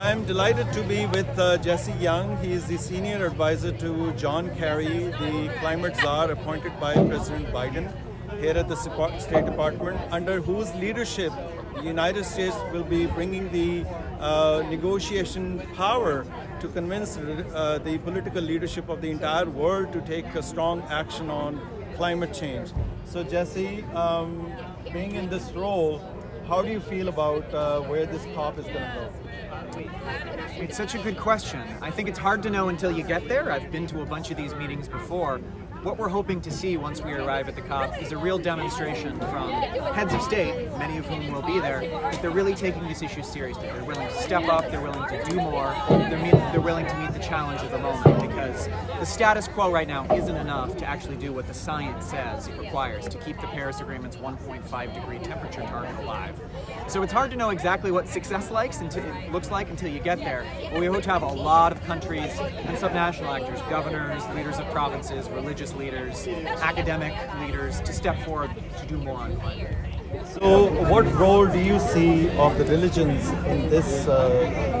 I'm delighted to be with Jesse Young. He is the senior advisor to John Kerry, the climate czar appointed by President Biden here at the State Department, under whose leadership the United States will be bringing the negotiation power to convince the political leadership of the entire world to take a strong action on climate change. So Jesse, being in this role, how do you feel about where this COP is going to go? It's such a good question. I think it's hard to know until you get there. I've been to a bunch of these meetings before. What we're hoping to see once we arrive at the COP is a real demonstration from heads of state, many of whom will be there, that they're really taking this issue seriously. They're willing to step up, they're willing to do more, they're willing to meet the challenge of the moment, because the status quo right now isn't enough to actually do what the science says it requires to keep the Paris Agreement's 1.5 degree temperature target alive. So it's hard to know exactly what success looks like until you get there, but we hope to have a lot of countries and subnational actors, governors, leaders of provinces, religious leaders, academic leaders to step forward to do more on climate. So what role do you see of the religions in this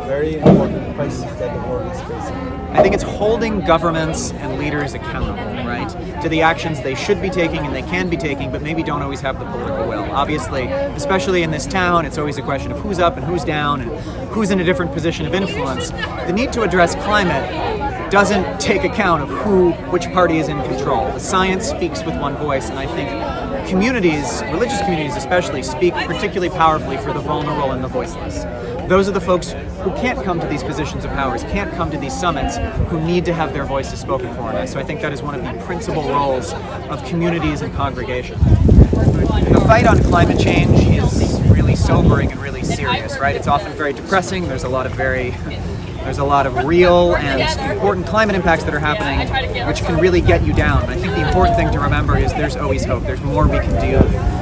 very important crisis that the world is facing? I think it's holding governments and leaders accountable, right, to the actions they should be taking and they can be taking, but maybe don't always have the political will. Obviously, especially in this town, it's always a question of who's up and who's down and who's in a different position of influence. The need to address climate doesn't take account of which party is in control. The science speaks with one voice, and I think communities, religious communities especially, speak particularly powerfully for the vulnerable and the voiceless. Those are the folks who can't come to these positions of powers, can't come to these summits, who need to have their voices spoken for. And so I think that is one of the principal roles of communities and congregations. The fight on climate change is really sobering and really serious, right? It's often very depressing. There's a lot of real and important climate impacts that are happening, which can really get you down. And I think the important thing to remember is there's always hope. There's more we can do.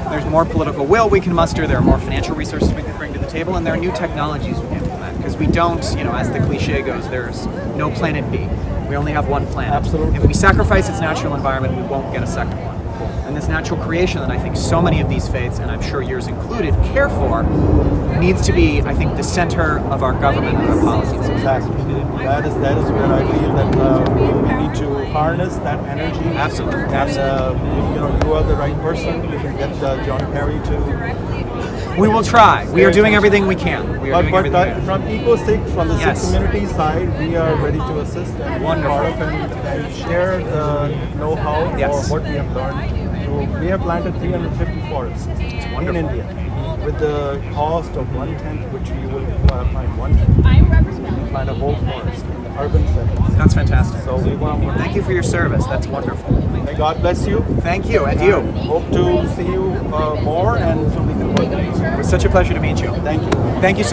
There's more political will we can muster. There are more financial resources we can bring to the table, and there are new technologies we can implement. Because we don't, as the cliche goes, there's no planet B. We only have one planet. Absolutely. If we sacrifice its natural environment, we won't get a second one. And this natural creation that I think so many of these faiths, and I'm sure yours included, care for, needs to be, I think, the center of our government and our policies. Exactly. That is where I feel that we need to harness that energy. Absolutely. And you are the right person. We can get John Kerry to. We will try. We are doing everything we can. From EcoSikh, from the Yes. Sikh community side, we are ready to assist and be part of and share the know-how Yes. for what we have learned. So we have planted 350 forests in India with the cost of 1/10, which we will plant 1/10. Plant a whole forest in the urban settings. That's fantastic. So we want more. Thank you for your service. That's wonderful. May God bless you. Thank you, and you. Hope to see you more, and so we can work. It was such a pleasure to meet you. Thank you. Thank you so much.